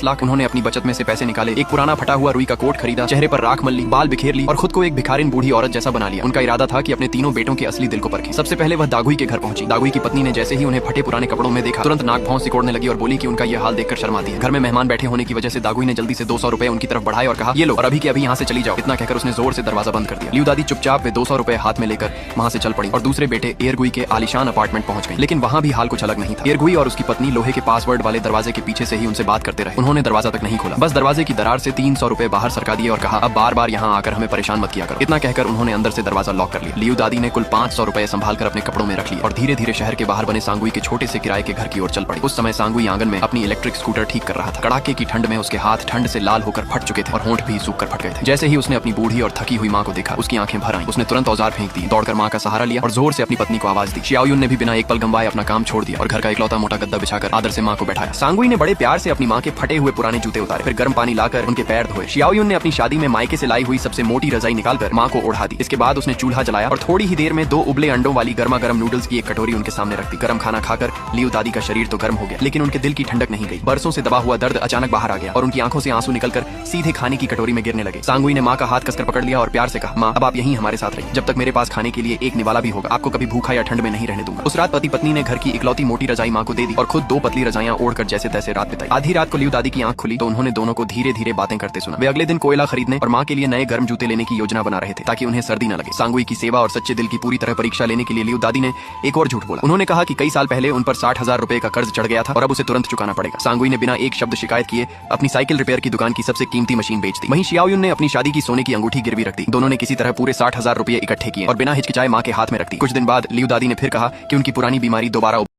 लाख। उन्होंने अपनी बचत में से पैसे निकाले, एक पुराना फटा हुआ रुई का कोट खरीदा, चेहरे पर राख मल्ली, बाल बिखेर ली और खुद को एक भिखारिन बूढ़ी औरत जैसा बना लिया। उनका इरादा था कि अपने तीनों बेटों के असली दिल को परखे। सबसे पहले वह दागुई के घर पहुंची। दागुई की पत्नी ने जैसे ही उन्हें फटे पुराने कपड़ों में देखा, तुरंत नाक भौं सिकोड़ने लगी और बोली कि उनका यह हाल देखकर शर्म आती है। घर में मेहमान बैठे होने की वजह से दागुई ने जल्दी से 200 रुपए उनकी तरफ बढ़ाए और कहा, ये लो और अभी के अभी यहाँ से चली जाओ। इतना कहकर उसने जोर से दरवाजा बंद कर दिया। लियू दादी चुपचाप वे 200 रुपए हाथ में लेकर वहाँ से चल पड़ी और दूसरे बेटे एयरगुई के आलीशान अपार्टमेंट पहुंच गए। लेकिन वहाँ भी हाल कुछ अलग नहीं था। एयरगुई और उसकी पत्नी लोहे के पासवर्ड वाले दरवाजे के पीछे से ही उनसे बात करते रहे। उन्होंने दरवाजा तक नहीं खोला, बस दरवाजे की दरार से 300 रुपए बाहर सरका दिए और कहा, अब बार बार यहाँ आकर हमें परेशान मत किया करो। इतना कहकर उन्होंने अंदर से दरवाजा लॉक कर लिया। लियू दादी ने कुल 500 रुपए संभाल कर अपने कपड़ों में रख लिए और धीरे धीरे शहर के बाहर बने सांगुई के छोटे से किराए के घर की ओर चल पड़ी। उस समय सांगुई आंगन में अपनी इलेक्ट्रिक स्कूटर ठीक कर रहा था। कड़ाके की ठंड में उसके हाथ ठंड से लाल होकर फट चुके थे और होंठ भी सूख कर फट गए थे। जैसे ही उसने अपनी बूढ़ी और थकी हुई माँ को देखा, उसकी आंखें भर आईं। उसने तुरंत औजार फेंक दी, दौड़कर माँ का सहारा लिया और जोर से अपनी पत्नी को आवाज दी। शियाओयुन ने भी बिना एक पल गंवाए अपना काम छोड़ दिया और घर का इकलौता मोटा गद्दा बिछाकर आदर से माँ को बैठाया। सांगुई ने बड़े प्यार से अपनी माँ के फटे हुए पुराने जूते उतारे, फिर गर्म पानी लाकर उनके पैर धोए। शियाओयुन ने अपनी शादी में मायके से लाई हुई सबसे मोटी रजाई निकालकर माँ को ओढ़ा दी। इसके बाद उसने चूल्हा जलाया और थोड़ी ही देर में 2 उबले अंडों वाली गर्मा गर्म नूडल्स की एक कटोरी उनके सामने रख दी। गर्म खाना खाकर लियू दादी का शरीर तो गर्म हो गया, लेकिन उनके दिल की ठंडक नहीं गई। बरसों से दबा हुआ दर्द अचानक बाहर आ गया और उनकी आंखों से आंसू निकलकर सीधे खाने की कटोरी में गिरने लगे। सांगुई ने माँ का हाथ कसकर पकड़ लिया और प्यार से कहा, माँ अब आप यहीं हमारे साथ रहिए, जब तक मेरे पास खाने के लिए एक निवाला भी होगा। आपको कभी भूखा या ठंड में नहीं रहने दूंगा। उस रात पति पत्नी ने घर की इकलौती मोटी रजाई माँ को दे दी और खुद 2 पतली रजाइयां ओढ़कर जैसे तैसे रात बिताई। आधी रात को लियू दादी की आंख खुली तो उन्होंने दोनों को धीरे धीरे बातें करते सुना। वे अगले दिन कोयला खरीदने और माँ के लिए नए गर्म जूते लेने की योजना बना रहे थे ताकि उन्हें सर्दी न लगे। सांगुई की सेवा और सच्चे दिल की पूरी तरह परीक्षा लेने के लिए लियू दादी ने एक और झूठ बोला। उन्होंने कहा कि कई साल पहले उन पर 60,000 रुपए का कर्ज चढ़ गया था और अब उसे तुरंत चुकाना पड़ेगा। सांगुई ने बिना एक शब्द शिकायत किए अपनी साइकिल रिपेयर की दुकान की सबसे कीमती मशीन बेच दी। वहीं शियाओयुन ने अपनी शादी की सोने की अंगूठी गिरवी रख दी। दोनों ने किसी तरह पूरे 60,000 रुपए इकट्ठे किए और बिना हिचकिचाए माँ के हाथ में रख दी। कुछ दिन बाद लियू दादी ने फिर कहा कि उनकी पुरानी बीमारी दोबारा